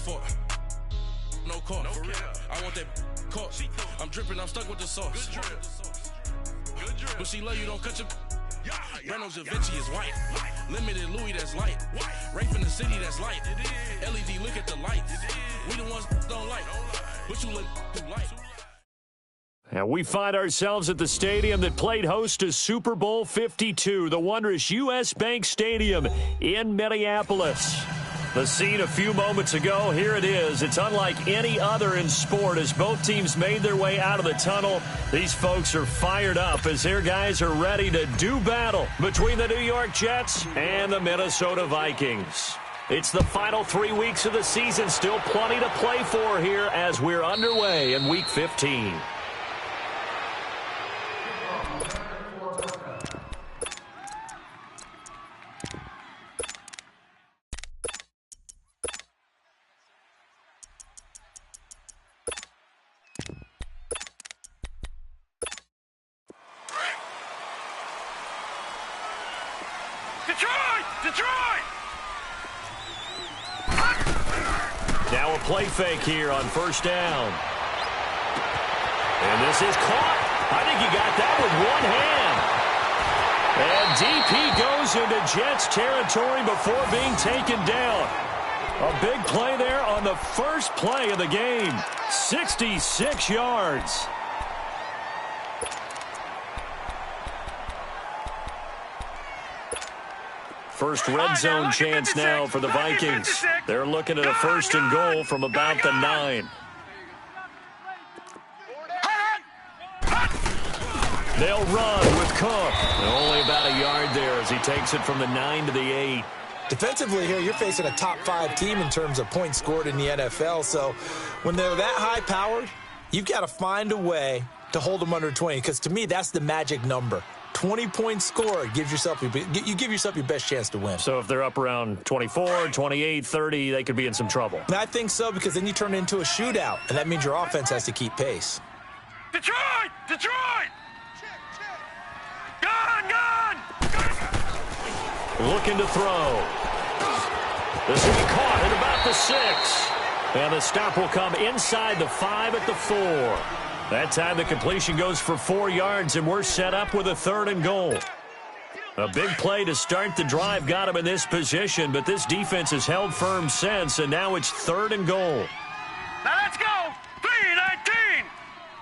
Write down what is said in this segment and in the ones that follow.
fault. No call, for real. I want that caught. I'm dripping, I'm stuck with the sauce. Good drip. But she love you, don't cut your. Breno Javinci is white. Limited Louis, that's light. Rape in the city, that's light. LED, look at the lights. We the ones don't like. But you look too light. And we find ourselves at the stadium that played host to Super Bowl 52, the wondrous U.S. Bank Stadium in Minneapolis. The scene a few moments ago, here it is. It's unlike any other in sport as both teams made their way out of the tunnel. These folks are fired up as their guys are ready to do battle between the New York Jets and the Minnesota Vikings. It's the final 3 weeks of the season, still plenty to play for here as we're underway in Week 15. Detroit! Now a play fake here on first down. And this is caught. I think he got that with one hand. And DP goes into Jets territory before being taken down. A big play there on the first play of the game. 66 yards. First red zone chance now for the Vikings. They're looking at a first and goal from about the 9. They'll run with Cook. Only about a yard there as he takes it from the 9 to the 8. Defensively here, you're facing a top 5 team in terms of points scored in the NFL. So when they're that high-powered, you've got to find a way to hold them under 20. Because to me, that's the magic number. 20 points scored gives yourself you give yourself your best chance to win. So if they're up around 24, 28, 30, they could be in some trouble. And I think so, because then you turn it into a shootout, and that means your offense has to keep pace. Detroit! Gone! Looking to throw. This will be caught at about the 6. And the stop will come inside the 5 at the 4. That time the completion goes for 4 yards, and we're set up with a 3rd and goal. A big play to start the drive got him in this position, but this defense has held firm since, and now it's 3rd and goal. Now let's go!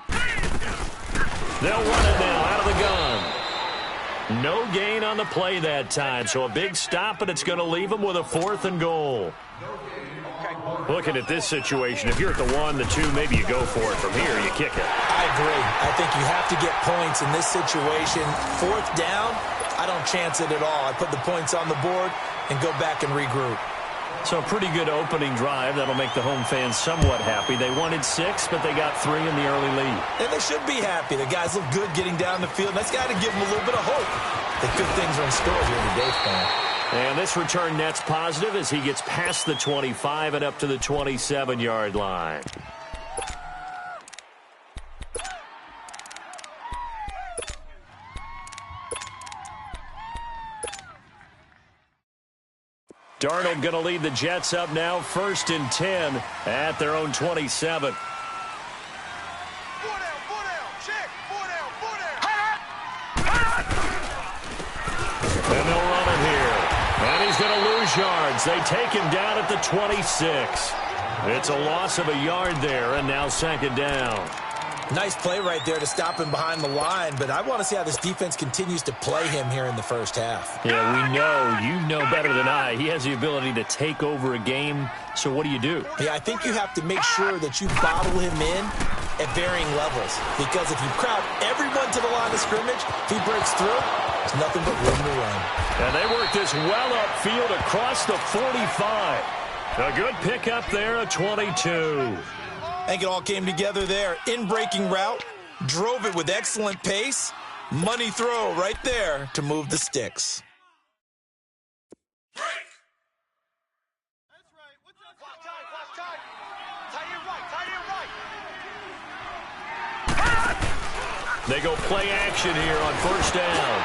3-19! They'll run it now out of the gun. No gain on the play that time, so a big stop, and it's going to leave them with a 4th and goal. Looking at this situation, if you're at the 1, the 2, maybe you go for it. From here, you kick it. I agree. I think you have to get points in this situation. 4th down, I don't chance it at all. I put the points on the board and go back and regroup. So a pretty good opening drive. That'll make the home fans somewhat happy. They wanted 6, but they got 3 in the early lead. And they should be happy. The guys look good getting down the field. That's got to give them a little bit of hope that good things are in store here today, fan. And this return net's positive as he gets past the 25 and up to the 27-yard line. Darnold going to lead the Jets up now, 1st and 10 at their own 27. And they'll run it here. And he's going to lose yards. They take him down at the 26. It's a loss of a yard there, and now 2nd down. Nice play right there to stop him behind the line, but I want to see how this defense continues to play him here in the first half. Yeah, we know. You know better than I. He has the ability to take over a game, so what do you do? Yeah, I think you have to make sure that you bottle him in at varying levels, because if you crowd everyone to the line of scrimmage, if he breaks through, there's nothing but room to run. And they work this well upfield across the 45. A good pickup there at 22. I think it all came together there. In-breaking route, drove it with excellent pace. Money throw right there to move the sticks. Break! That's right. What's up? Watch time. Tie it right. They go play action here on first down.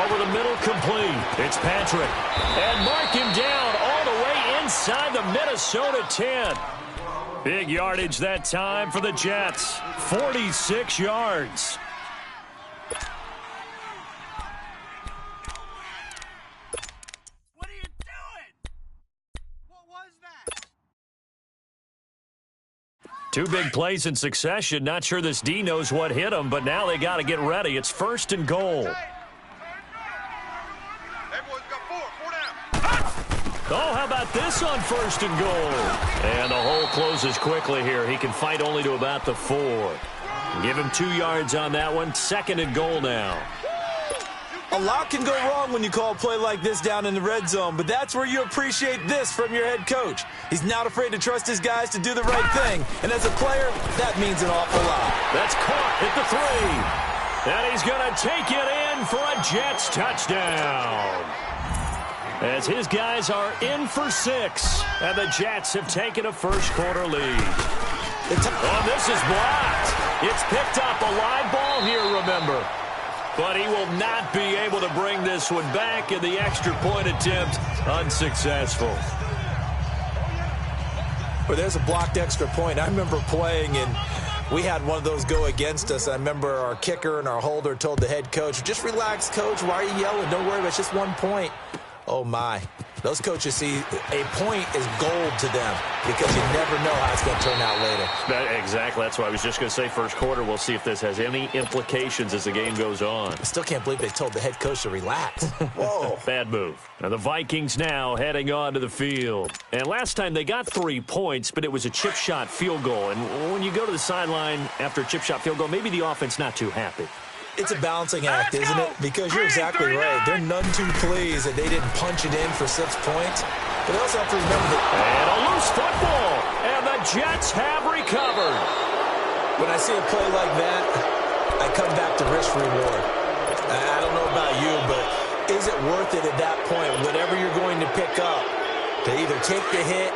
Over the middle, complete. It's Patrick. And mark him down all the way inside the Minnesota 10. Big yardage that time for the Jets. 46 yards. What are you doing? What was that? Two big plays in succession. Not sure this D knows what hit him, but now they got to get ready. It's 1st and goal. Everyone's got four down. Oh, how about this on 1st and goal? And the hole closes quickly here. He can fight only to about the 4. Give him 2 yards on that one. 2nd and goal now. A lot can go wrong when you call a play like this down in the red zone, but that's where you appreciate this from your head coach. He's not afraid to trust his guys to do the right thing, and as a player, that means an awful lot. That's caught at the 3. And he's going to take it in for a Jets touchdown. As his guys are in for 6, and the Jets have taken a first-quarter lead. Oh, this is blocked. It's picked up. A live ball here, remember. But he will not be able to bring this one back, and the extra point attempt unsuccessful. Well, there's a blocked extra point. I remember playing, and we had one of those go against us. I remember our kicker and our holder told the head coach, just relax, coach. Why are you yelling? Don't worry, it's just 1 point. Oh, my. Those coaches see a point is gold to them because you never know how it's going to turn out later. Exactly. That's why I was just going to say first quarter. We'll see if this has any implications as the game goes on. I still can't believe they told the head coach to relax. Whoa. Bad move. Now the Vikings now heading onto the field. And last time they got 3 points, but it was a chip shot field goal. And when you go to the sideline after a chip shot field goal, maybe the offense not too happy. It's a balancing act, isn't it? Because you're exactly right. They're none too pleased that they didn't punch it in for 6 points. But they also have to remember that... And a loose football. And the Jets have recovered. When I see a play like that, I come back to risk reward. I don't know about you, but is it worth it at that point, whatever you're going to pick up, to either take the hit,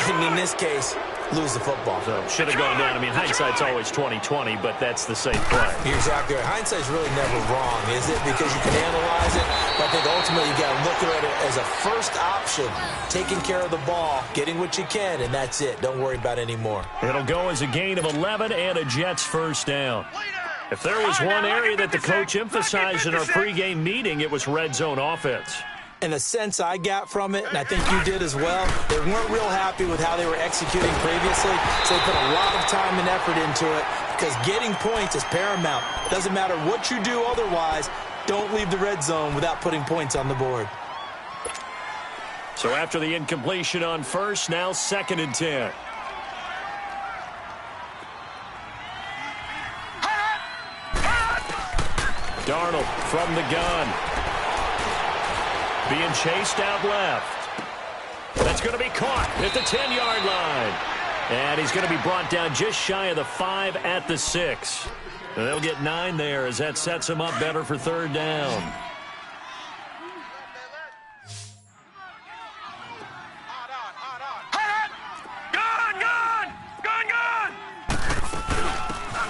and in this case, lose the football? So should have gone down. I mean, hindsight's always 20/20, but that's the safe play. You're exactly right. Hindsight's really never wrong, is it? Because you can analyze it, but I think ultimately you got to look at it as a first option, taking care of the ball, getting what you can, and that's it. Don't worry about any more. It'll go as a gain of 11 and a Jets first down. If there was one area that the coach emphasized in our pregame meeting, it was red zone offense. And the sense I got from it, and I think you did as well, they weren't real happy with how they were executing previously, so they put a lot of time and effort into it because getting points is paramount. Doesn't matter what you do otherwise, don't leave the red zone without putting points on the board. So after the incompletion on first, now 2nd and 10. Darnold from the gun. Being chased out left. That's going to be caught at the 10-yard line. And he's going to be brought down just shy of the 5 at the 6. And they'll get 9 there as that sets him up better for 3rd down.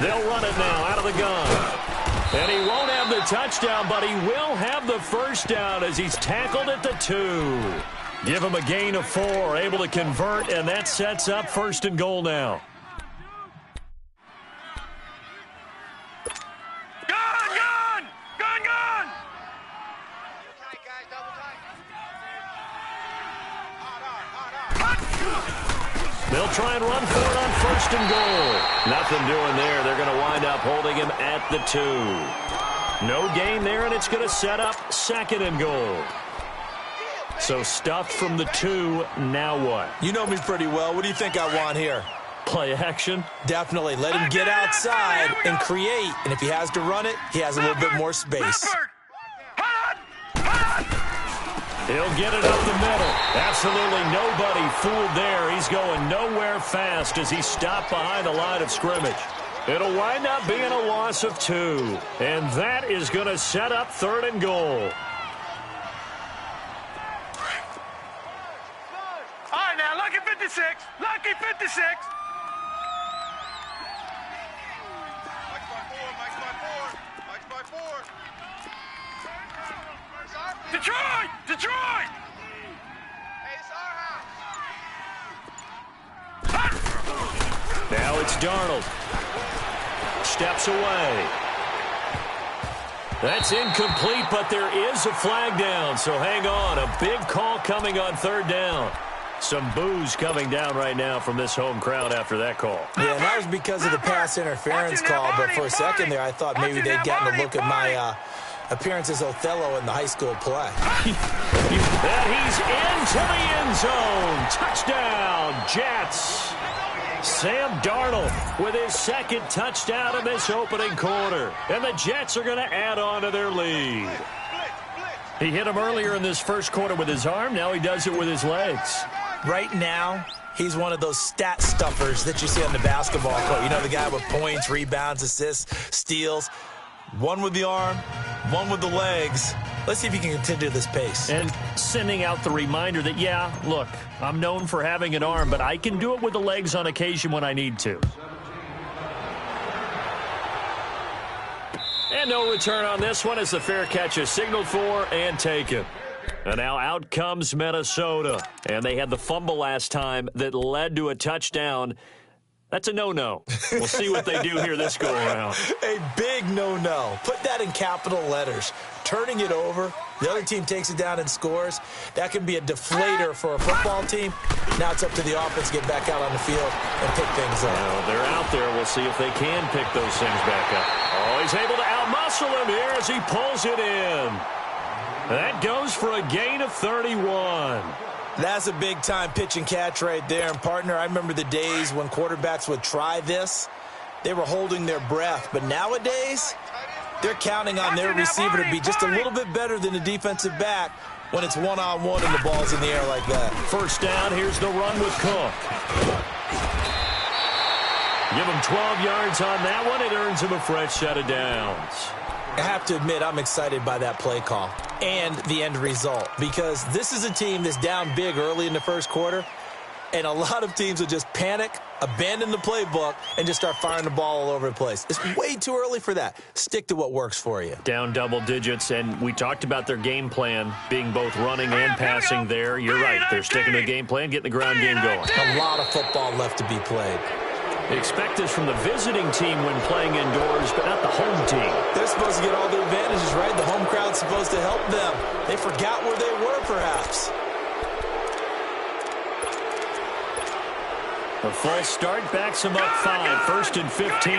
They'll run it now out of the gun. And he won't have the touchdown, but he will have the first down as he's tackled at the 2. Give him a gain of 4, able to convert, and that sets up 1st and goal now. Gun! They'll try and run for it on 1st and goal. Nothing doing there. They're going to wind up holding him at the 2. No gain there, and it's going to set up 2nd and goal. So stuffed from the 2, now what? You know me pretty well. What do you think I want here? Play action? Definitely. Let him get outside and create. And if he has to run it, he has a little bit more space. He'll get it up the middle. Absolutely nobody fooled there. He's going nowhere fast as he's stopped behind the line of scrimmage. It'll wind up being a loss of 2. And that is going to set up 3rd and goal. All right, now, lucky 56. Lucky 56. Mike's by 4. Detroit! Hey, it's our house. It's Darnold. Steps away. That's incomplete, but there is a flag down, so hang on. A big call coming on third down. Some boos coming down right now from this home crowd after that call. Yeah, and that was because of the pass interference call, but for a second there I thought maybe they'd gotten a look at my appearance as Othello in the high school play. And he's into the end zone. Touchdown, Jets. Sam Darnold with his second touchdown in this opening quarter. And the Jets are going to add on to their lead. He hit him earlier in this first quarter with his arm. Now he does it with his legs. Right now, he's one of those stat stuffers that you see on the basketball court. You know, the guy with points, rebounds, assists, steals. One with the arm, one with the legs. Let's see if he can continue this pace. And sending out the reminder that, yeah, look, I'm known for having an arm, but I can do it with the legs on occasion when I need to. And no return on this one as the fair catch is signaled for and taken. And now out comes Minnesota. And they had the fumble last time that led to a touchdown. That's a no-no. We'll see what they do here this go-around. A big no-no. Put that in capital letters. Turning it over, the other team takes it down and scores. That can be a deflator for a football team. Now it's up to the offense to get back out on the field and pick things up. Well, they're out there. We'll see if they can pick those things back up. Oh, he's able to outmuscle him here as he pulls it in. That goes for a gain of 31. That's a big-time pitch and catch right there. And, partner, I remember the days when quarterbacks would try this. They were holding their breath. But nowadays, they're counting on their receiver to be just a little bit better than the defensive back when it's one-on-one and the ball's in the air like that. First down, here's the run with Cook. Give him 12 yards on that one. It earns him a fresh set of downs. I have to admit, I'm excited by that play call and the end result because this is a team that's down big early in the first quarter, and a lot of teams will just panic, abandon the playbook, and just start firing the ball all over the place. It's way too early for that. Stick to what works for you. Down double digits, and we talked about their game plan being both running and passing there. You're right. They're sticking to the game plan, getting the ground game going. A lot of football left to be played. Expect this from the visiting team when playing indoors, but not the home team. They're supposed to get all the advantages, right? The home crowd's supposed to help them. They forgot where they were, perhaps. A false start backs him up 5, first and 15.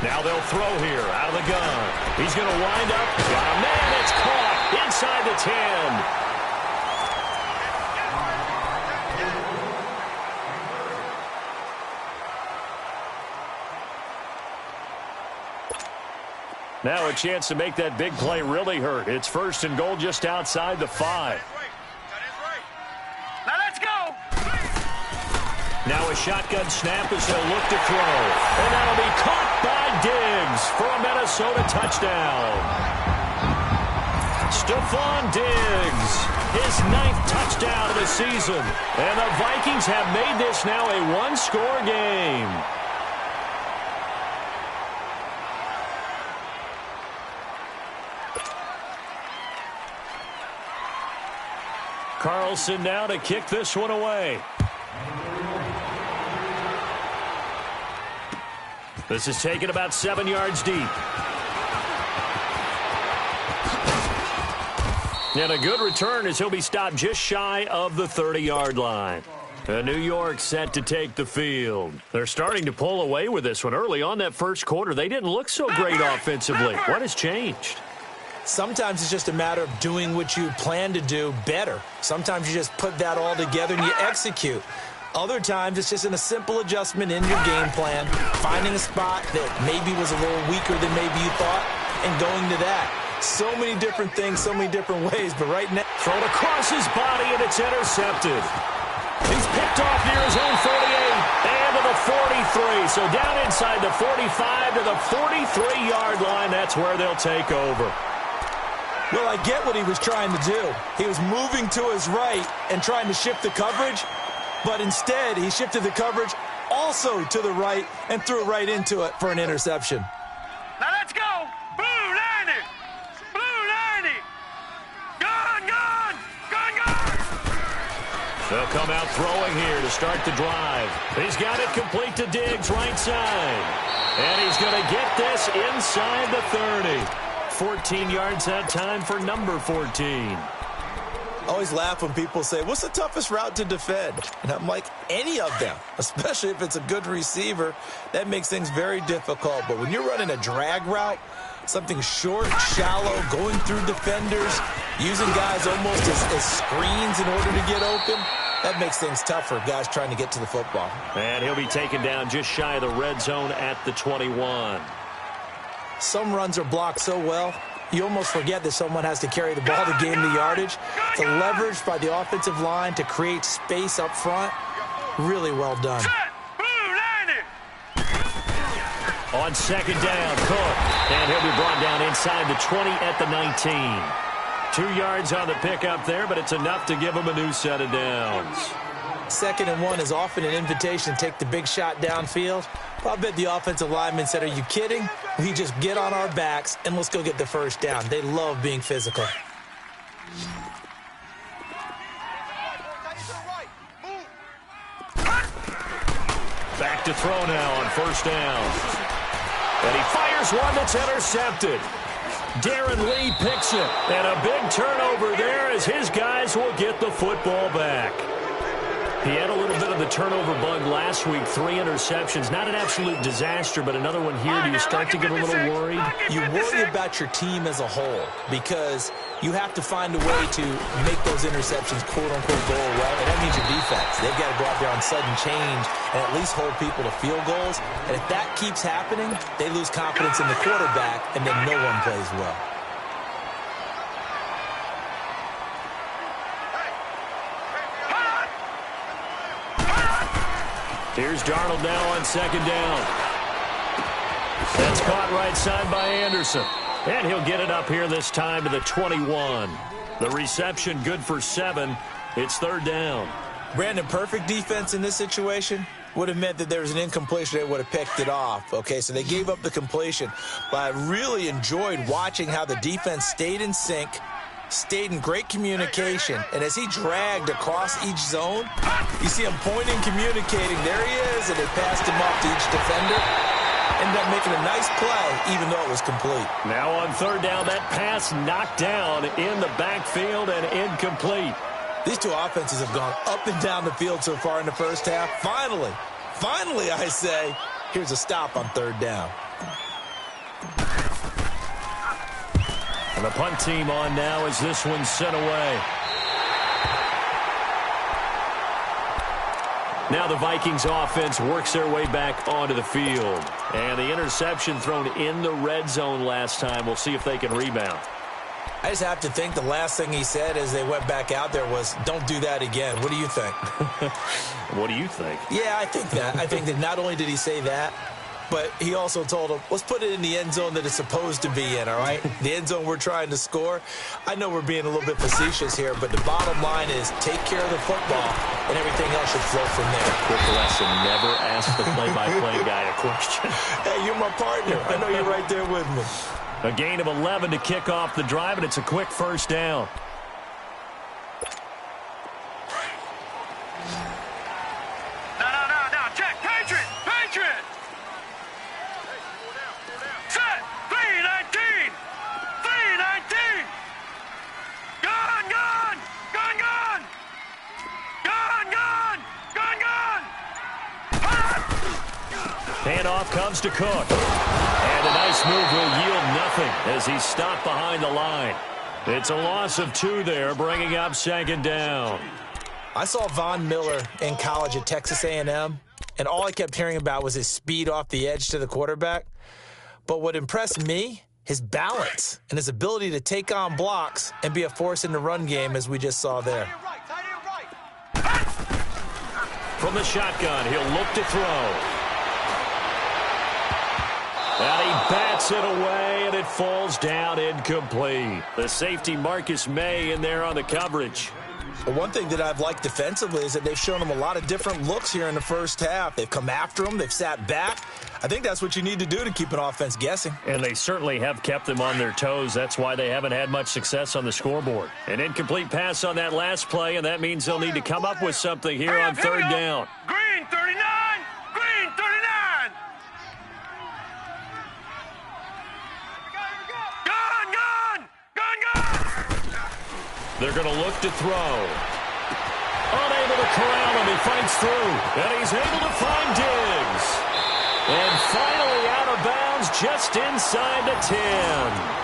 Now they'll throw here out of the gun. He's going to wind up. Got a man. It's caught inside the 10. Now a chance to make that big play really hurt. It's first and goal just outside the 5. Now let's go. Now a shotgun snap as they'll look to throw. And that'll be caught by Diggs for a Minnesota touchdown. Stephon Diggs, his 9th touchdown of the season. And the Vikings have made this now a one-score game. Carlson now to kick this one away. This is taken about 7 yards deep. And a good return as he'll be stopped just shy of the 30-yard line. New York set to take the field. They're starting to pull away with this one. Early on that first quarter, they didn't look so great offensively. What has changed? Sometimes it's just a matter of doing what you plan to do better. Sometimes you just put that all together and you execute. Other times it's just in a simple adjustment in your game plan, finding a spot that maybe was a little weaker than maybe you thought, and going to that. So many different things, so many different ways, but right now, thrown across his body and it's intercepted. He's picked off near his own 48 and to the 43. So down inside the 45 to the 43-yard line. That's where they'll take over. Well, I get what he was trying to do. He was moving to his right and trying to shift the coverage, but instead he shifted the coverage also to the right and threw right into it for an interception. Now let's go. Blue 90. Blue 90. Gone, gone. Gone, gone. They'll come out throwing here to start the drive. He's got it complete to Diggs, right side. And he's going to get this inside the 30. 14 yards that time for number 14. I always laugh when people say, what's the toughest route to defend? And I'm like, any of them, especially if it's a good receiver. That makes things very difficult. But when you're running a drag route, something short, shallow, going through defenders, using guys almost as screens in order to get open, that makes things tough for guys trying to get to the football. And he'll be taken down just shy of the red zone at the 21. Some runs are blocked so well, you almost forget that someone has to carry the ball to gain the yardage. The leverage by the offensive line to create space up front, really well done. On second down, Cook. And he'll be brought down inside the 20 at the 19. 2 yards on the pickup there, but it's enough to give him a new set of downs. 2nd and 1 is often an invitation to take the big shot downfield. I bet the offensive lineman said, are you kidding? We just get on our backs and let's go get the first down. They love being physical. Back to throw now on first down. And he fires one that's intercepted. Darren Lee picks it. And a big turnover there as his guys will get the football back. He had a little bit of the turnover bug last week, 3 interceptions. Not an absolute disaster, but another one here. Do you start to get a little worried? You worry about your team as a whole because you have to find a way to make those interceptions, quote-unquote, go away. And that means your defense. They've got to go out there on sudden change and at least hold people to field goals. And if that keeps happening, they lose confidence in the quarterback, and then no one plays well. Here's Darnold now on second down. That's caught right side by Anderson. And he'll get it up here this time to the 21. The reception good for 7. It's third down. Brandon, perfect defense in this situation would have meant that there was an incompletion. They would have picked it off. Okay, so they gave up the completion. But I really enjoyed watching how the defense stayed in sync, stayed in great communication, and as he dragged across each zone, you see him pointing, communicating. There he is, and they passed him off to each defender. Ended up making a nice play, even though it was complete. Now on third down, that pass knocked down in the backfield and incomplete. These two offenses have gone up and down the field so far in the first half. Finally, I say, here's a stop on third down. And the punt team on now as this one's sent away. Now the Vikings offense works their way back onto the field. And the interception thrown in the red zone last time. We'll see if they can rebound. I just have to think the last thing he said as they went back out there was, don't do that again. What do you think? What do you think? Yeah, I think that. I think that not only did he say that, but he also told him, let's put it in the end zone that it's supposed to be in, all right? The end zone we're trying to score. I know we're being a little bit facetious here, but the bottom line is take care of the football, and everything else should flow from there. Quick lesson, never ask the play-by-play guy a question. Hey, you're my partner. I know you're right there with me. A gain of 11 to kick off the drive, and it's a quick first down. No. Check. Patriot. Set. 319. Gone. Handoff comes to Cook. And a nice move will yield nothing as he's stopped behind the line. It's a loss of 2 there, bringing up second down. I saw Von Miller in college at Texas A&M, and all I kept hearing about was his speed off the edge to the quarterback. But what impressed me, his balance and his ability to take on blocks and be a force in the run game, as we just saw there. From the shotgun, he'll look to throw. And he bats it away, and it falls down incomplete. The safety, Marcus May, in there on the coverage. But one thing that I've liked defensively is that they've shown them a lot of different looks here in the first half. They've come after them. They've sat back. I think that's what you need to do to keep an offense guessing. And they certainly have kept them on their toes. That's why they haven't had much success on the scoreboard. An incomplete pass on that last play, and that means they'll need to come up with something here on third down. Green 39! Green 39! Gun! Gun! Gun! Gun! They're going to look to throw. Unable to corral him. He fights through. And he's able to find Diggs. And finally out of bounds just inside the 10.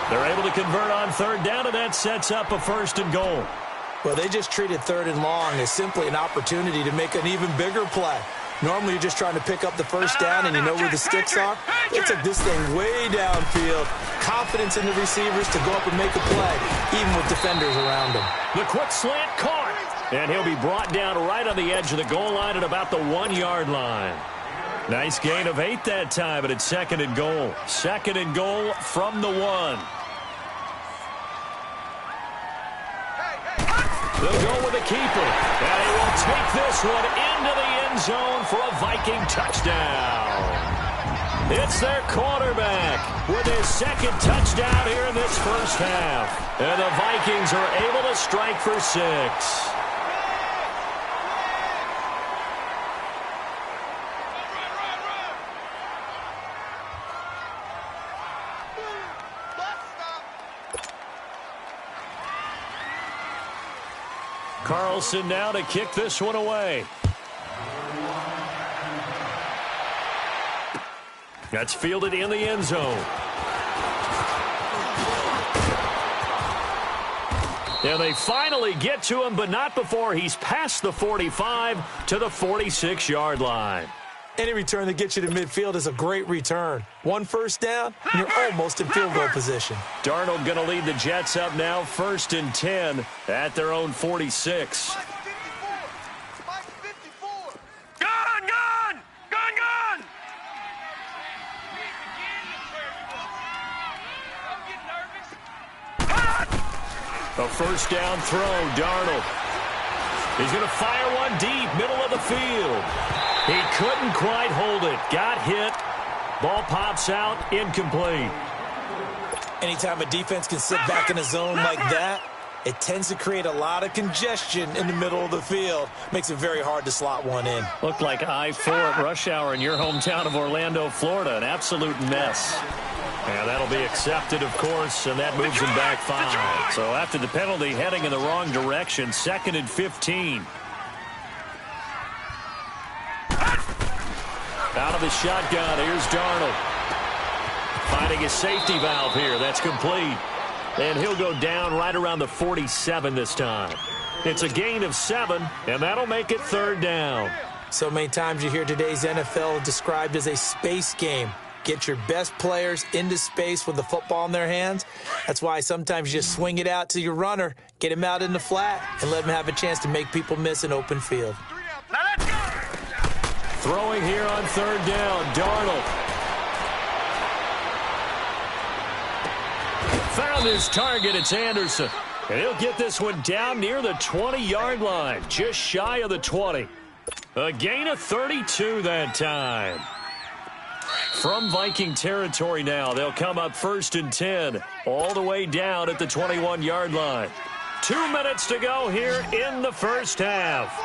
They're able to convert on third down, and that sets up a 1st and goal. Well, they just treated 3rd and long as simply an opportunity to make an even bigger play. Normally, you're just trying to pick up the 1st down, and you know where the sticks are. They took this thing way downfield. Confidence in the receivers to go up and make a play, even with defenders around them. The quick slant caught, and he'll be brought down right on the edge of the goal line at about the 1-yard line. Nice gain of 8 that time, but it's 2nd and goal. 2nd and goal from the 1. They'll go with the keeper, and he will take this one into the end zone for a Viking touchdown. It's their quarterback with his 2nd touchdown here in this first half. And the Vikings are able to strike for 6. Carlson now to kick this one away. That's fielded in the end zone. And they finally get to him, but not before he's past the 45 to the 46-yard line. Any return that gets you to midfield is a great return. 1 first down, and you're almost in field goal position. Darnold going to lead the Jets up now, 1st and 10 at their own 46. Mike 54! Gun! Gun! Gun! Gun! A 1st down throw, Darnold. He's going to fire one deep, middle of the field. He couldn't quite hold it. Got hit. Ball pops out, incomplete. Anytime a defense can sit back in a zone like that, it tends to create a lot of congestion in the middle of the field. Makes it very hard to slot one in. Looked like I-4 at rush hour in your hometown of Orlando, Florida. An absolute mess. And that'll be accepted, of course, and that moves him back 5. So after the penalty, heading in the wrong direction, 2nd and 15. Out of the shotgun, here's Darnold. Finding a safety valve here. That's complete. And he'll go down right around the 47 this time. It's a gain of 7, and that'll make it 3rd down. So many times you hear today's NFL described as a space game. Get your best players into space with the football in their hands. That's why sometimes you just swing it out to your runner, get him out in the flat, and let him have a chance to make people miss an open field. Throwing here on 3rd down, Darnold. Found his target, it's Anderson. And he'll get this one down near the 20-yard line, just shy of the 20. A gain of 32 that time. From Viking territory now, they'll come up 1st and 10, all the way down at the 21-yard line. 2 minutes to go here in the first half.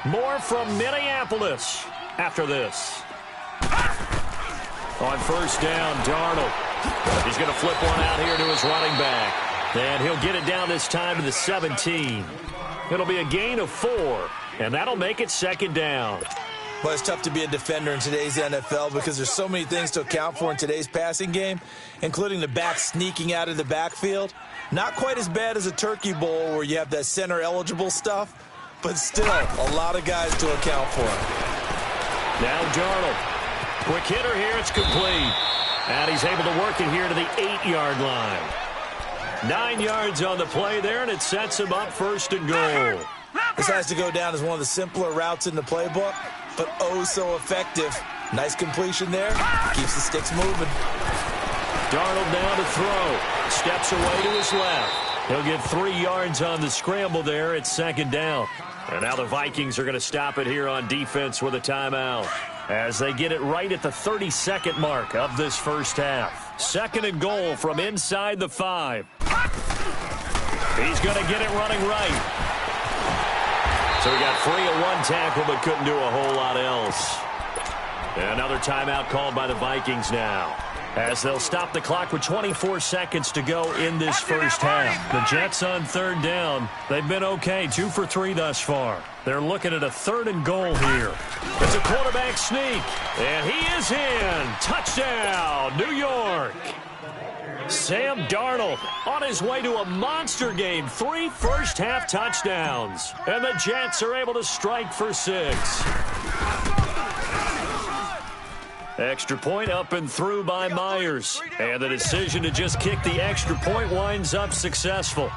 More from Minneapolis after this. On 1st down, Darnold. He's going to flip one out here to his running back. And he'll get it down this time to the 17. It'll be a gain of 4, and that'll make it 2nd down. Well, it's tough to be a defender in today's NFL because there's so many things to account for in today's passing game, including the back sneaking out of the backfield. Not quite as bad as a turkey bowl where you have that center-eligible stuff, but still a lot of guys to account for. Now Darnold. Quick hitter here, it's complete. And he's able to work it here to the 8-yard line. 9 yards on the play there, and it sets him up 1st and goal. This has to go down as one of the simpler routes in the playbook, but oh so effective. Nice completion there. Keeps the sticks moving. Darnold now to throw. Steps away to his left. He'll get 3 yards on the scramble there. It's second down. And now the Vikings are going to stop it here on defense with a timeout as they get it right at the 32nd mark of this first half. Second and goal from inside the 5. He's going to get it running right. So he got free of one tackle but couldn't do a whole lot else. And another timeout called by the Vikings now, as they'll stop the clock with 24 seconds to go in this first half. The Jets on third down. They've been okay, 2 for 3 thus far. They're looking at a third and goal here. It's a quarterback sneak, and he is in. Touchdown, New York. Sam Darnold on his way to a monster game. 3 first-half touchdowns, and the Jets are able to strike for 6. Extra point up and through by Myers. And the decision to just kick the extra point winds up successful.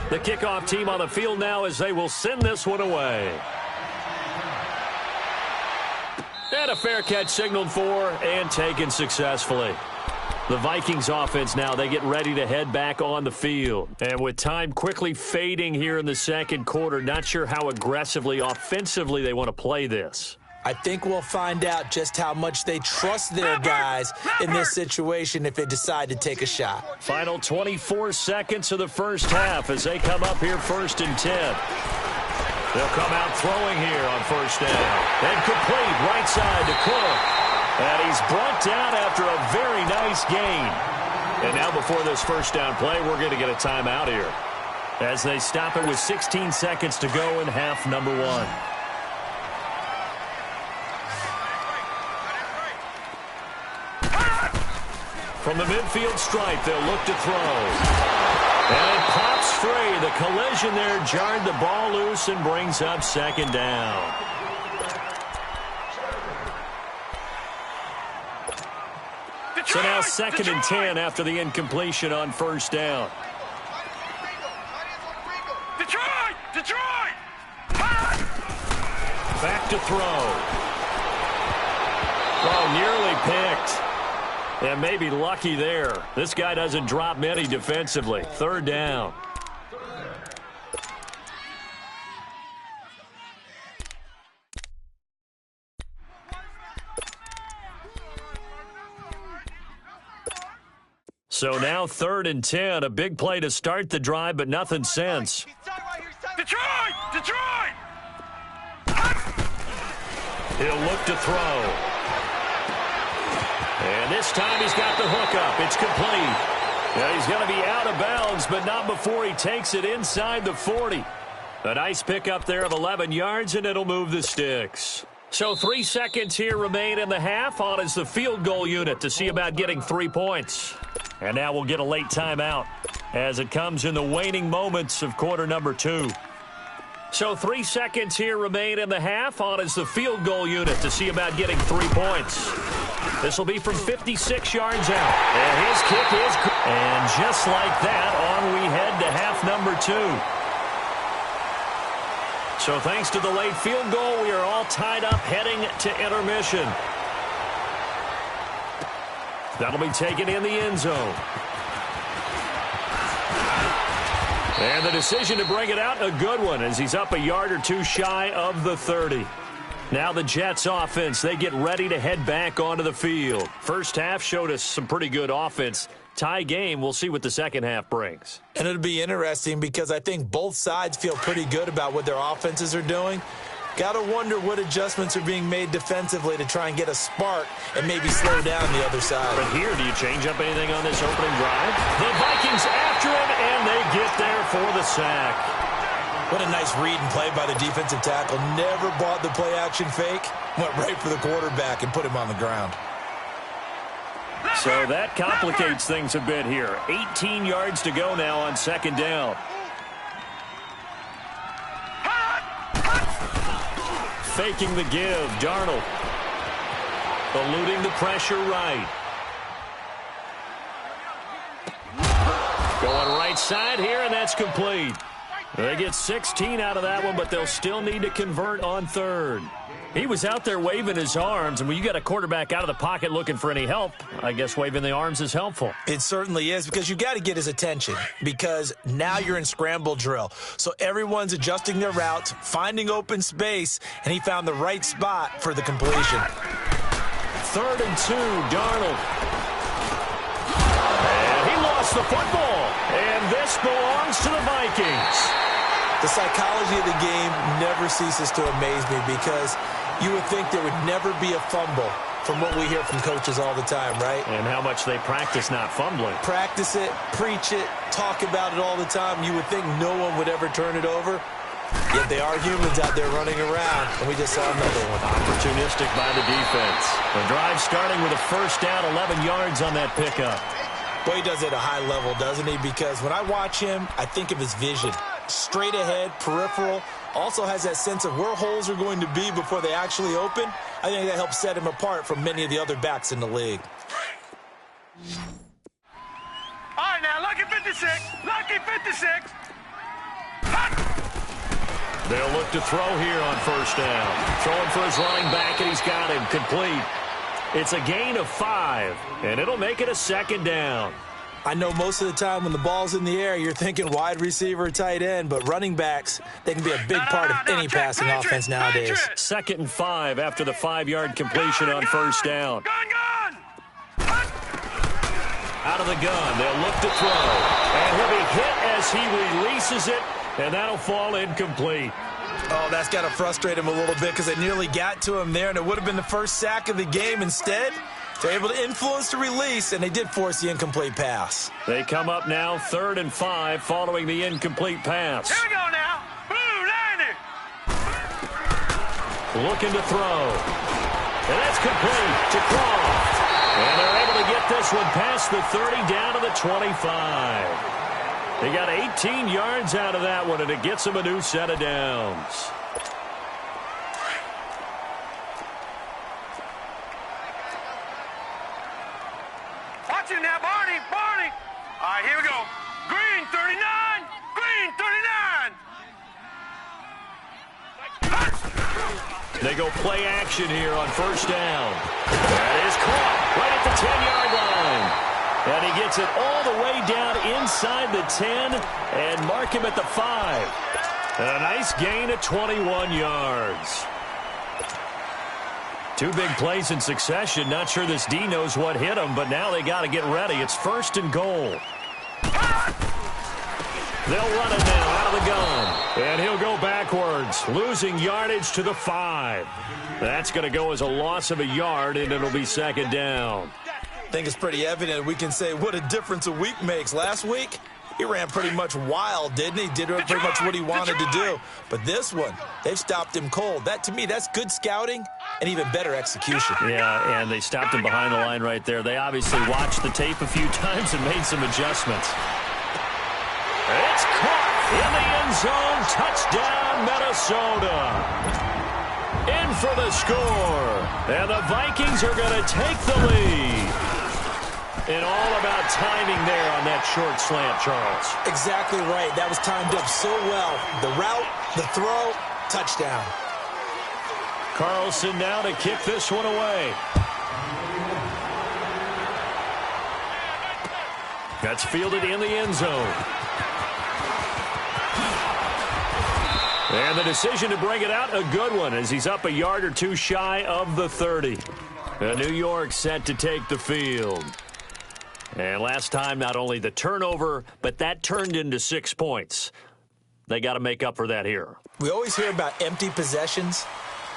The kickoff team on the field now as they will send this one away. And a fair catch signaled for and taken successfully. The Vikings offense now, they get ready to head back on the field. And with time quickly fading here in the second quarter, not sure how aggressively, offensively they want to play this. I think we'll find out just how much they trust their guys in this situation if they decide to take a shot. Final 24 seconds of the first half as they come up here 1st and 10. They'll come out throwing here on first down. And complete right side to Cook. And he's brought down after a very nice gain. And now before this first down play, we're going to get a timeout here as they stop it with 16 seconds to go in half number 1. From the midfield stripe, they'll look to throw. And it pops free. The collision there jarred the ball loose and brings up second down. So now 2nd and 10 after the incompletion on first down. Detroit! Back to throw. Oh, nearly picked. And maybe lucky there. This guy doesn't drop many defensively. Third down. So now 3rd and 10. A big play to start the drive, but nothing since. Detroit! He'll look to throw. And this time he's got the hook up. It's complete. Now he's going to be out of bounds, but not before he takes it inside the 40. A nice pickup there of 11 yards, and it'll move the sticks. So 3 seconds here remain in the half. On is the field goal unit to see about getting 3 points. And now we'll get a late timeout as it comes in the waning moments of quarter number 2. So 3 seconds here remain in the half. On is the field goal unit to see about getting 3 points. This will be from 56 yards out. And his kick is good. And just like that, on we head to half number 2. So thanks to the late field goal, we are all tied up heading to intermission. That'll be taken in the end zone. And the decision to bring it out, a good one, as he's up a yard or 2 shy of the 30. Now the Jets offense, they get ready to head back onto the field. First half showed us some pretty good offense. Tie game, we'll see what the second half brings. And it'll be interesting because I think both sides feel pretty good about what their offenses are doing. Got to wonder what adjustments are being made defensively to try and get a spark and maybe slow down the other side. But here, do you change up anything on this opening drive? The Vikings after him, and they get there for the sack. What a nice read and play by the defensive tackle. Never bought the play-action fake. Went right for the quarterback and put him on the ground. So that complicates things a bit here. 18 yards to go now on second down. Faking the give, Darnold. Eluding the pressure right. Going right side here, and that's complete. They get 16 out of that one, but they'll still need to convert on third. He was out there waving his arms, and when you got a quarterback out of the pocket looking for any help, I guess waving the arms is helpful. It certainly is, because you got to get his attention, because now you're in scramble drill. So everyone's adjusting their routes, finding open space, and he found the right spot for the completion. 3rd and 2, Darnold. And he lost the football, and this belongs to the Vikings. The psychology of the game never ceases to amaze me, because you would think there would never be a fumble from what we hear from coaches all the time, right? And how much they practice not fumbling. Practice it, preach it, talk about it all the time. You would think no one would ever turn it over. Yet they are humans out there running around, and we just saw another one. Opportunistic by the defense. The drive starting with a first down, 11 yards on that pickup. Well, he does it at a high level, doesn't he? Because when I watch him, I think of his vision. Straight ahead, peripheral, also has that sense of where holes are going to be before they actually open. I think that helps set him apart from many of the other backs in the league. All right, now, lucky 56. Lucky 56. They'll look to throw here on first down. Throwing for his running back, and he's got him complete. It's a gain of 5, and it'll make it a 2nd down. I know most of the time when the ball's in the air, you're thinking wide receiver, tight end, but running backs, they can be a big part of any passing offense nowadays. 2nd and 5 after the 5-yard completion on first down. Out of the gun, they'll look to throw. And he'll be hit as he releases it, and that'll fall incomplete. Oh, that's got to frustrate him a little bit, because they nearly got to him there, and it would have been the first sack of the game. Instead, they're able to influence the release, and they did force the incomplete pass. They come up now 3rd and 5 following the incomplete pass. Here we go now. Blue 90. Looking to throw. And that's complete to Croft. And they're able to get this one past the 30 down to the 25. They got 18 yards out of that one, and it gets them a new set of downs. Watch him now, Barney. Barney. All right, here we go. Green 39. Green 39. They go play action here on first down. That is caught right at the 10-yard line. And he gets it all the way down inside the 10 and mark him at the 5. And a nice gain of 21 yards. 2 big plays in succession. Not sure this D knows what hit him, but now they got to get ready. It's 1st and goal. They'll run it now out of the gun. And he'll go backwards, losing yardage to the 5. That's going to go as a loss of a yard, and it'll be 2nd down. I think it's pretty evident. We can say what a difference a week makes. Last week, he ran pretty much wild, didn't he? Did pretty much what he wanted to do. But this one, they've stopped him cold. That, to me, that's good scouting and even better execution. Yeah, and they stopped him behind the line right there. They obviously watched the tape a few times and made some adjustments. It's caught in the end zone. Touchdown, Minnesota. In for the score. And the Vikings are going to take the lead. And all about timing there on that short slant, Charles. Exactly right. That was timed up so well. The route, the throw, touchdown. Carlson now to kick this one away. That's fielded in the end zone. And the decision to bring it out, a good one, as he's up a yard or two shy of the 30. New York set to take the field. And last time, not only the turnover, but that turned into 6 points. They got to make up for that here. We always hear about empty possessions,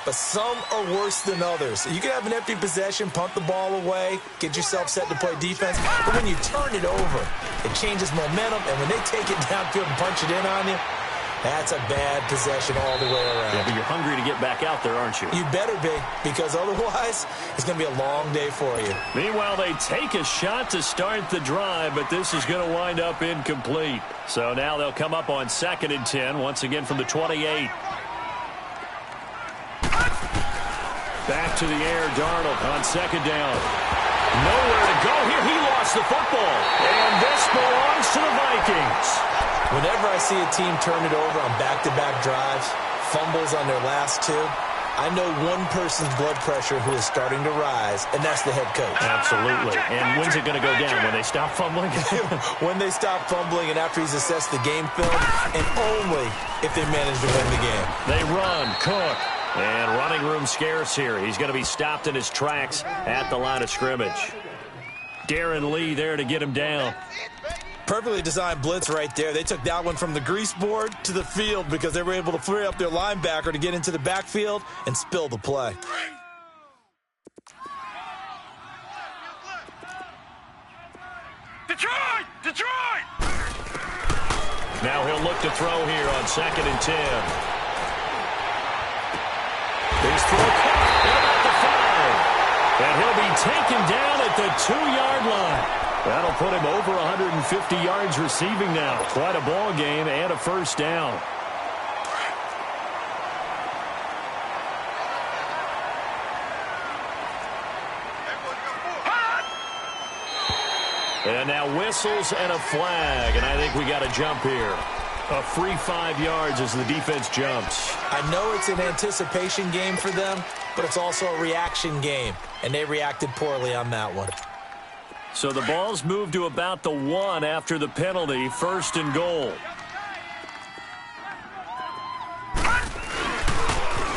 but some are worse than others. You can have an empty possession, punt the ball away, get yourself set to play defense, but when you turn it over, it changes momentum, and when they take it downfield and punch it in on you, that's a bad possession all the way around. Yeah, but you're hungry to get back out there, aren't you? You better be, because otherwise it's going to be a long day for you. Meanwhile, they take a shot to start the drive, but this is going to wind up incomplete. So now they'll come up on 2nd and 10, once again from the 28. Back to the air, Darnold on 2nd down. Nowhere to go here. He lost the football. And this belongs to the Vikings. Whenever I see a team turn it over on back-to-back drives, fumbles on their last two, I know one person's blood pressure who is starting to rise, and that's the head coach. Absolutely. And when's it going to go down? When they stop fumbling? When they stop fumbling and after he's assessed the game film, and only if they manage to win the game. They run. Cook. And running room scarce here. He's going to be stopped in his tracks at the line of scrimmage. Darren Lee there to get him down. Perfectly designed blitz right there. They took that one from the grease board to the field because they were able to free up their linebacker to get into the backfield and spill the play. Detroit! Detroit! Now he'll look to throw here on 2nd and 10. His throw caught at the 5. And he'll be taken down at the 2-yard line. That'll put him over 150 yards receiving now. Quite a ball game and a first down. And now whistles and a flag, and I think we got a jump here. A free 5 yards as the defense jumps. I know it's an anticipation game for them, but it's also a reaction game, and they reacted poorly on that one. So the ball's moved to about the 1 after the penalty, 1st and goal.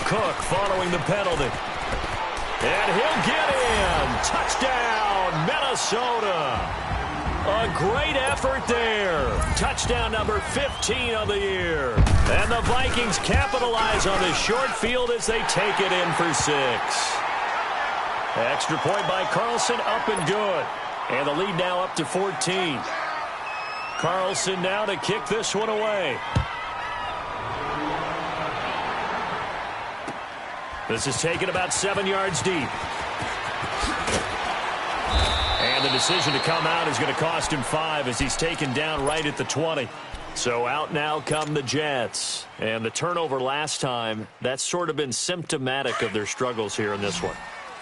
Cook following the penalty. And he'll get in. Touchdown, Minnesota. A great effort there. Touchdown number 15 of the year. And the Vikings capitalize on this short field as they take it in for 6. Extra point by Carlson, up and good. And the lead now up to 14. Carlson now to kick this one away. This is taken about 7 yards deep. And the decision to come out is going to cost him 5 as he's taken down right at the 20. So out now come the Jets. And the turnover last time, that's sort of been symptomatic of their struggles here in this one.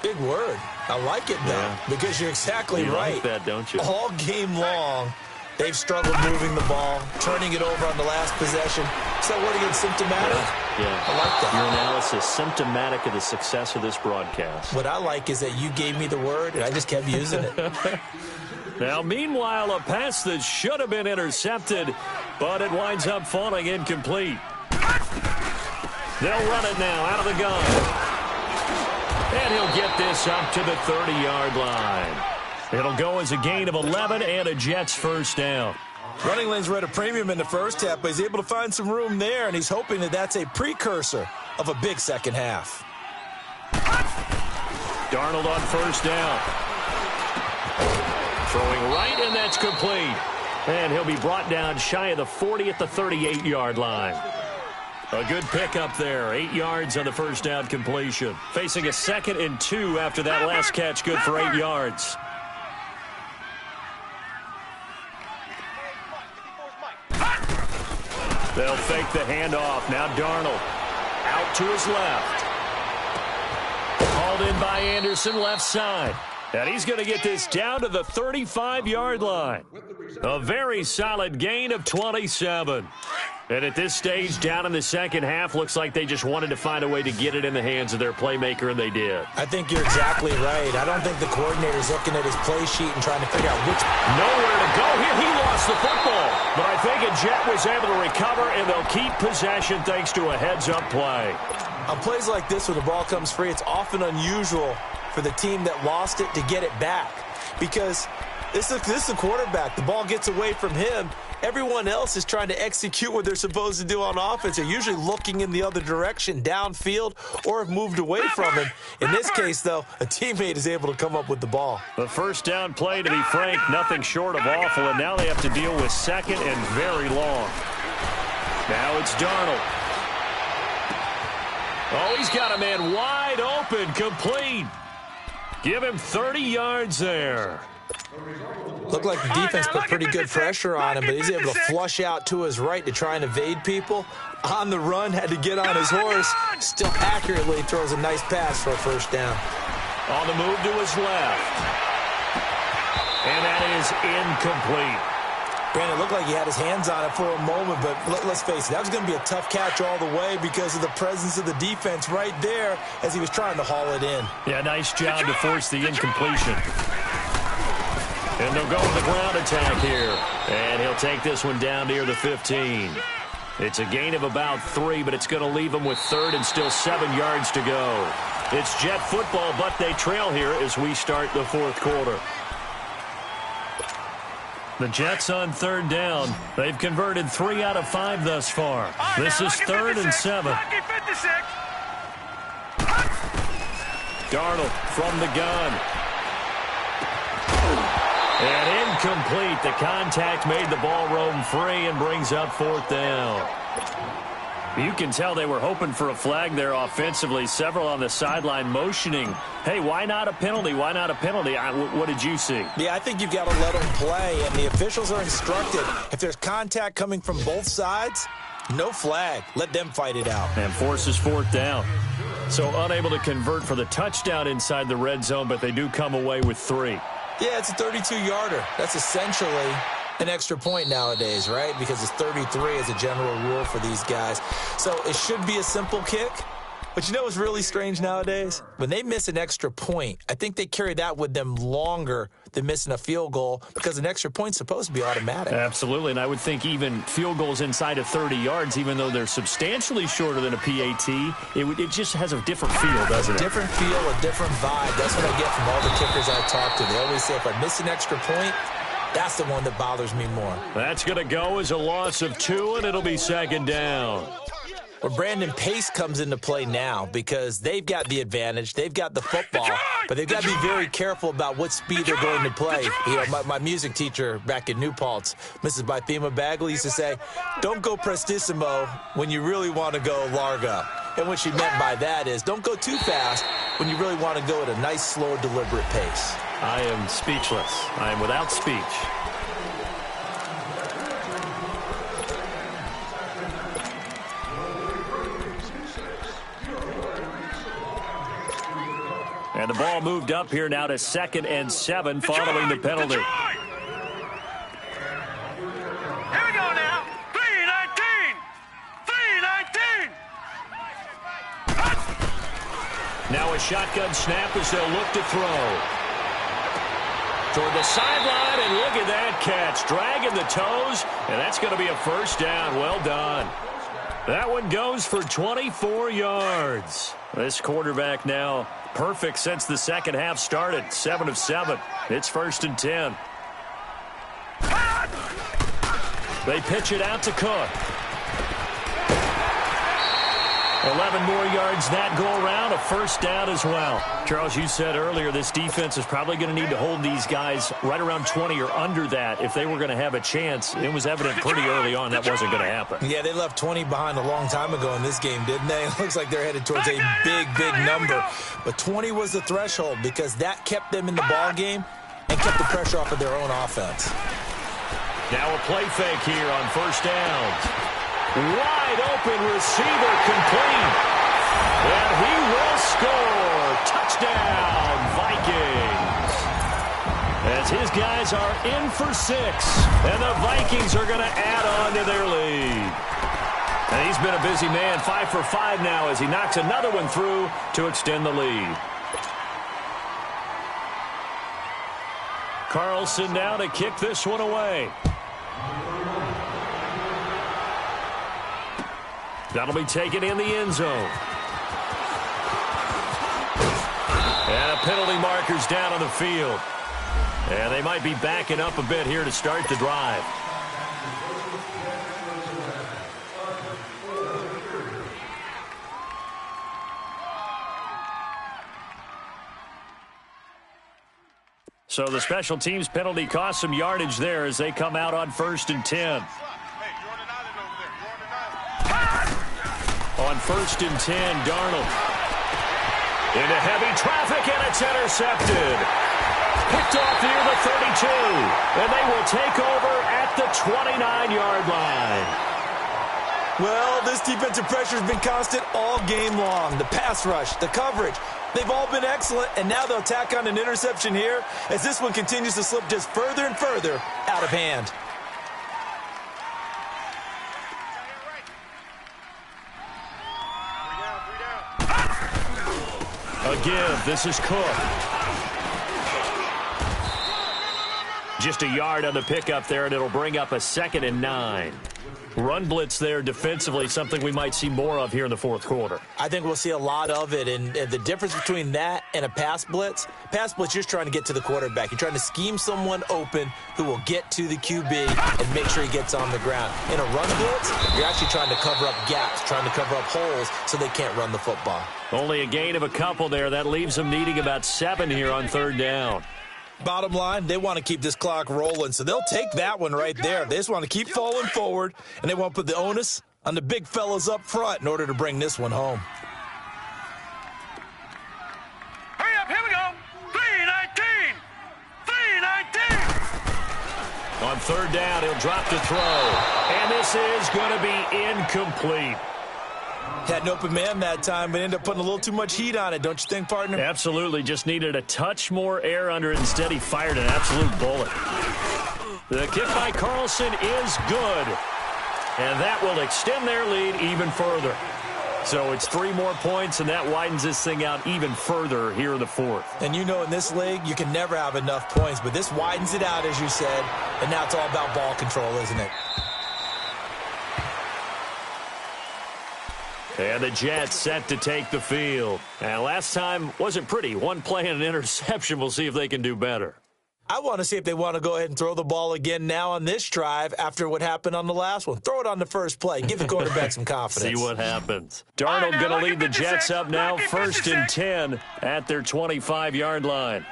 Big word. I like it, though, because you're exactly right. You like that, don't you? All game long, they've struggled moving the ball, turning it over on the last possession. Is that word again, symptomatic? Yeah. I like that. Your analysis, symptomatic of the success of this broadcast. What I like is that you gave me the word, and I just kept using it. Now, meanwhile, a pass that should have been intercepted, but it winds up falling incomplete. They'll run it now out of the gun. And he'll get this up to the 30-yard line. It'll go as a gain of 11 and a Jets first down. Running lanes were at a premium in the first half, but he's able to find some room there, and he's hoping that that's a precursor of a big second half. Darnold on first down. Throwing right, and that's complete. And he'll be brought down shy of the 40 at the 38-yard line. A good pickup there. 8 yards on the first down completion. Facing a 2nd and 2 after that last catch, good for 8 yards. They'll fake the handoff. Now Darnold out to his left. Hauled in by Anderson, left side. And he's going to get this down to the 35-yard line. A very solid gain of 27. And at this stage, down in the second half, looks like they just wanted to find a way to get it in the hands of their playmaker, and they did. I think you're exactly right. I don't think the coordinator's looking at his play sheet and trying to figure out which... Nowhere to go here. He lost the football. But I think a Jet was able to recover, and they'll keep possession thanks to a heads-up play. On plays like this where the ball comes free, it's often unusual for the team that lost it to get it back. Because this is a quarterback. The ball gets away from him. Everyone else is trying to execute what they're supposed to do on offense. They're usually looking in the other direction, downfield, or have moved away from him. In this case, though, a teammate is able to come up with the ball. The first down play, to be frank, nothing short of awful, and now they have to deal with 2nd and very long. Now it's Darnold. Oh, he's got a man wide open, complete. Give him 30 yards there. Looked like the defense put pretty good pressure on him, but he's able to flush out to his right to try and evade people. On the run, had to get on his horse. Still accurately throws a nice pass for a first down. On the move to his left. And that is incomplete. Brandon, looked like he had his hands on it for a moment, but let's face it, that was going to be a tough catch all the way because of the presence of the defense right there as he was trying to haul it in. Yeah, nice job to force the incompletion. And they'll go with the ground attack here. And he'll take this one down near the 15. It's a gain of about 3, but it's going to leave them with third and still 7 yards to go. It's Jet football, but they trail here as we start the fourth quarter. The Jets on third down. They've converted 3 out of 5 thus far. This is third and 7. Darnold from the gun. And incomplete. The contact made the ball roam free and brings up fourth down. You can tell they were hoping for a flag there offensively. Several on the sideline motioning, hey, why not a penalty? Why not a penalty? What did you see? Yeah, I think you've got to let them play, and the officials are instructed. If there's contact coming from both sides, no flag. Let them fight it out. And forces fourth down. So unable to convert for the touchdown inside the red zone, but they do come away with 3. Yeah, it's a 32-yarder. That's essentially an extra point nowadays, right? Because it's 33 as a general rule for these guys. So it should be a simple kick. But you know what's really strange nowadays? When they miss an extra point, I think they carry that with them longer than missing a field goal because an extra point's supposed to be automatic. Absolutely, and I would think even field goals inside of 30 yards, even though they're substantially shorter than a PAT, it just has a different feel, doesn't it? A different feel, a different vibe. That's what I get from all the kickers I talk to. They always say if I miss an extra point, that's the one that bothers me more. That's going to go as a loss of 2, and it'll be second down. Well, Brandon, pace comes into play now because they've got the advantage. They've got the football, but they've got to be very careful about what speed they're going to play. You know, my music teacher back in New Paltz, Mrs. Bythema Bagley, used to say, don't go prestissimo when you really want to go largo. And what she meant by that is don't go too fast when you really want to go at a nice, slow, deliberate pace. I am speechless. I am without speech. And the ball moved up here now to 2nd and 7 following the penalty. Here we go now. 3-19. 3-19. Now a shotgun snap as they'll look to throw. Toward the sideline, and look at that catch. Dragging the toes, and that's going to be a first down. Well done. That one goes for 24 yards. This quarterback now perfect since the second half started. 7 of 7. It's 1st and 10. They pitch it out to Cook. 11 more yards that go around, a first down as well. Charles, you said earlier this defense is probably going to need to hold these guys right around 20 or under that if they were going to have a chance. It was evident pretty early on that wasn't going to happen. Yeah, they left 20 behind a long time ago in this game, didn't they? It looks like they're headed towards a big, big number. But 20 was the threshold because that kept them in the ball game and kept the pressure off of their own offense. Now a play fake here on first down. Wide open receiver complete. And he will score. Touchdown, Vikings. As his guys are in for 6. And the Vikings are going to add on to their lead. And he's been a busy man. 5 for 5 now as he knocks another one through to extend the lead. Carlson now to kick this one away. That'll be taken in the end zone. And a penalty marker's down on the field. And they might be backing up a bit here to start the drive. So the special teams penalty cost some yardage there as they come out on 1st and 10. On 1st and 10, Darnold. Into heavy traffic, and it's intercepted. Picked off near the 32. And they will take over at the 29-yard line. Well, this defensive pressure has been constant all game long. The pass rush, the coverage, they've all been excellent, and now they'll tack on an interception here as this one continues to slip just further and further out of hand. A give. This is Cook. Just a yard on the pickup there, and it'll bring up a 2nd and 9. Run blitz there defensively, something we might see more of here in the fourth quarter. I think we'll see a lot of it, and the difference between that and a pass blitz, you're just trying to get to the quarterback. You're trying to scheme someone open who will get to the QB and make sure he gets on the ground. In a run blitz, you're actually trying to cover up gaps, trying to cover up holes so they can't run the football. Only a gain of a couple there. That leaves them needing about 7 here on 3rd down. Bottom line, they want to keep this clock rolling, so they'll take that one right there. They just want to keep falling forward, and they want to put the onus on the big fellas up front in order to bring this one home. Hurry up, here we go. 3:19. 3:19. On 3rd down, he'll drop to throw. And this is going to be incomplete. Had an open man that time, but ended up putting a little too much heat on it, don't you think, partner? Absolutely. Just needed a touch more air under it. Instead, he fired an absolute bullet. The kick by Carlson is good. And that will extend their lead even further. So it's 3 more points, and that widens this thing out even further here in the 4th. And you know in this league, you can never have enough points, but this widens it out, as you said, and now it's all about ball control, isn't it? And the Jets set to take the field. And last time wasn't pretty. 1 play and an interception. We'll see if they can do better. I want to see if they want to go ahead and throw the ball again now on this drive after what happened on the last one. Throw it on the first play. Give the quarterback some confidence. See what happens. Darnold going to lead the Jets up now. 1st and 10 at their 25-yard line.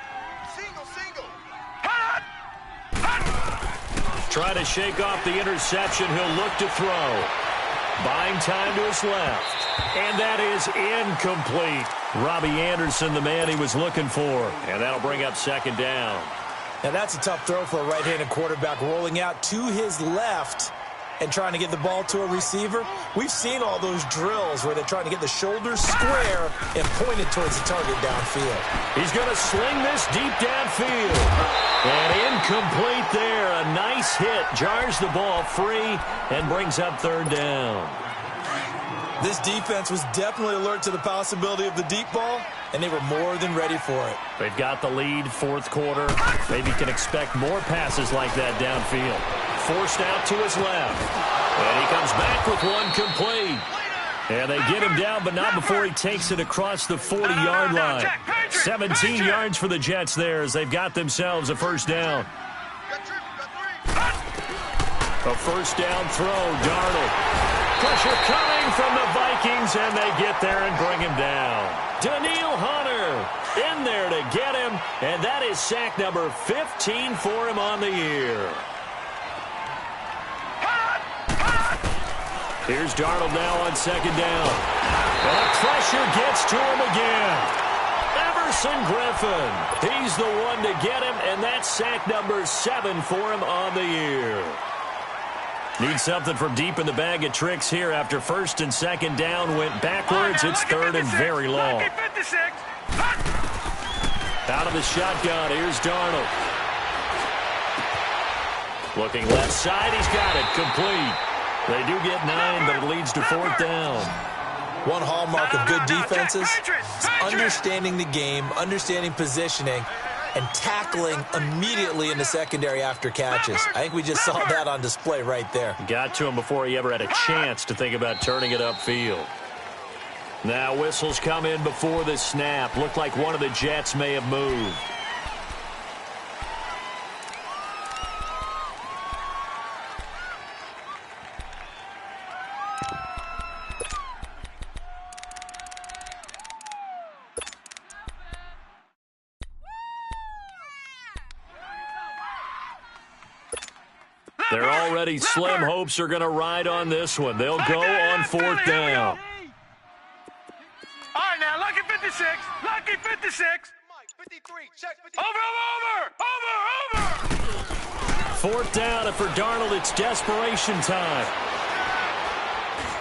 Try to shake off the interception. He'll look to throw. Buying time to his left. And that is incomplete. Robbie Anderson, the man he was looking for. And that'll bring up 2nd down. Now that's a tough throw for a right-handed quarterback, rolling out to his left and trying to get the ball to a receiver. We've seen all those drills where they're trying to get the shoulders square and point it towards the target downfield. He's going to sling this deep downfield. And incomplete there. A nice hit. Jars the ball free and brings up 3rd down. This defense was definitely alert to the possibility of the deep ball, and they were more than ready for it. They've got the lead, 4th quarter. Maybe can expect more passes like that downfield. Forced out to his left. And he comes back with one complete. And they get him down, but not before he takes it across the 40-yard line. 17 yards for the Jets there as they've got themselves a 1st down. A 1st down throw, Darnold. Pressure coming from the Vikings, and they get there and bring him down. Daniil Hunter in there to get him, and that is sack number 15 for him on the year. Here's Darnold now on 2nd down. And pressure gets to him again. Everson Griffin. He's the one to get him, and that's sack number 7 for him on the year. Need something from deep in the bag of tricks here after 1st and 2nd down went backwards. It's 3rd and very long. Out of the shotgun, here's Darnold. Looking left side, he's got it, complete. They do get 9, but it leads to 4th down. One hallmark of good defenses is understanding the game, understanding positioning, and tackling immediately in the secondary after catches. I think we just saw that on display right there. Got to him before he ever had a chance to think about turning it upfield. Now whistles come in before the snap. Looked like one of the Jets may have moved. They're already slim hopes are going to ride on this one. They'll go on 4th down. All right, now, lucky 56. Lucky 56. 53. Check 53. Over. 4th down, and for Darnold, it's desperation time.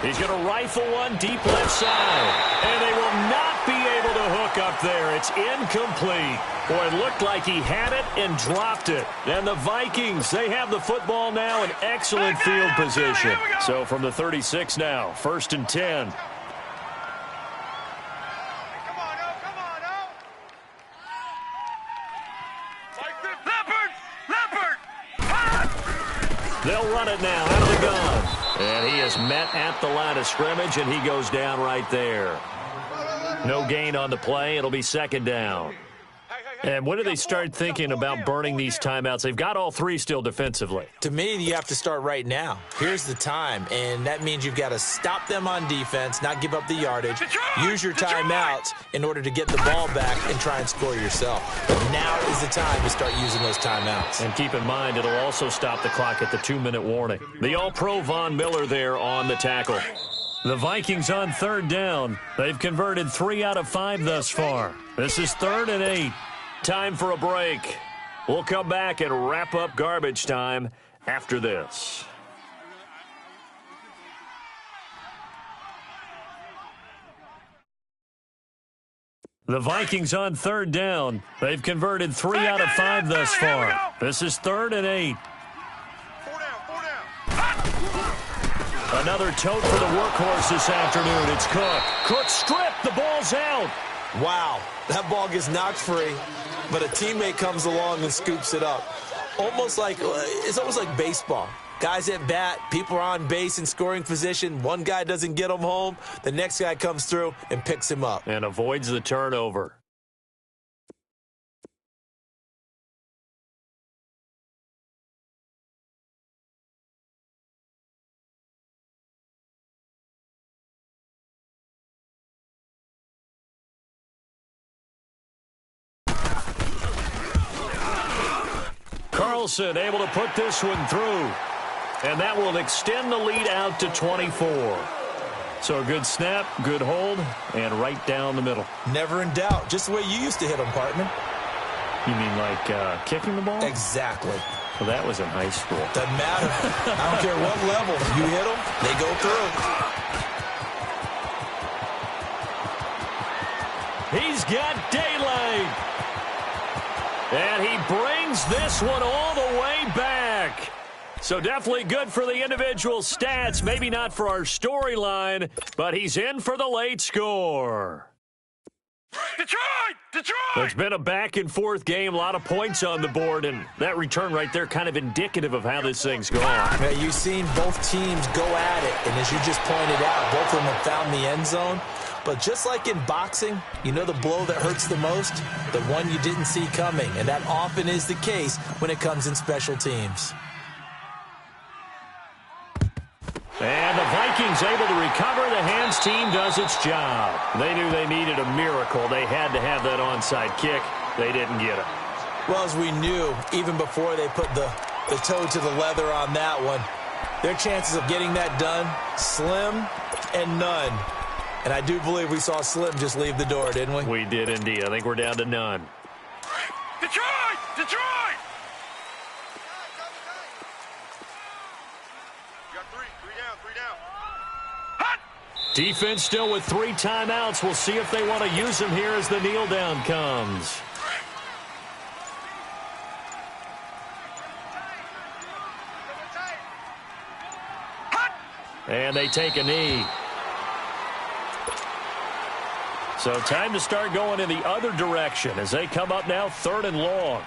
He's going to rifle one deep left side, and they will not be able to hook up there. It's incomplete. Boy, it looked like he had it and dropped it. And the Vikings, they have the football now in excellent field position. So from the 36 now, 1st and 10. Come on, oh, come on, oh. it now out of the gun. And he is met at the line of scrimmage, and he goes down right there. No gain on the play. It'll be second down. And when do they start thinking about burning these timeouts? They've got all three still defensively. To me, you have to start right now. Here's the time, and that means you've got to stop them on defense, not give up the yardage, use your timeouts in order to get the ball back and try and score yourself. Now is the time to start using those timeouts. And keep in mind, it'll also stop the clock at the 2-minute warning. The All-Pro Von Miller there on the tackle. The Vikings on third down. They've converted 3 out of 5 thus far. This is 3rd and 8. Time for a break. We'll come back and wrap up garbage time after this. The Vikings on third down. They've converted 3 out of 5 thus far. This is 3rd and 8. 4 down. Another tote for the workhorse this afternoon. It's Cook. Cook stripped. The ball's out. Wow, that ball gets knocked free, but a teammate comes along and scoops it up. It's almost like baseball. Guys at bat, people are on base in scoring position. One guy doesn't get him home. The next guy comes through and picks him up. And avoids the turnover. Carlson able to put this one through. And that will extend the lead out to 24. So a good snap, good hold, and right down the middle. Never in doubt. Just the way you used to hit them, partner. You mean like kicking the ball? Exactly. Well, that was in high school. Doesn't matter. I don't care what level. You hit them, they go through. He's got daylight. And he brings this one all the way back. So definitely good for the individual stats. Maybe not for our storyline, but he's in for the late score. Detroit! It's been a back-and-forth game, a lot of points on the board, and that return right there kind of indicative of how this thing's going. Yeah, you've seen both teams go at it, and as you just pointed out, both of them have found the end zone. But just like in boxing, you know the blow that hurts the most? The one you didn't see coming, and that often is the case when it comes in special teams. And the Vikings able to recover. The hands team does its job. They knew they needed a miracle. They had to have that onside kick. They didn't get it. Well, as we knew, even before they put the toe to the leather on that one, their chances of getting that done, slim and none. And I do believe we saw Slim just leave the door, didn't we? We did indeed. I think we're down to none. Detroit! Detroit! You got three down. Hot! Defense still with 3 timeouts. We'll see if they want to use them here as the kneel down comes. Hot! And they take a knee. So time to start going in the other direction as they come up now 3rd and long.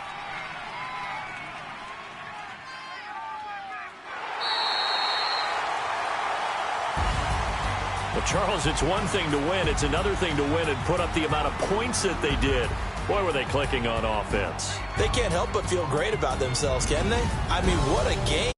Well, Charles, it's one thing to win. It's another thing to win and put up the amount of points that they did. Boy, were they clicking on offense. They can't help but feel great about themselves, can they? I mean, what a game.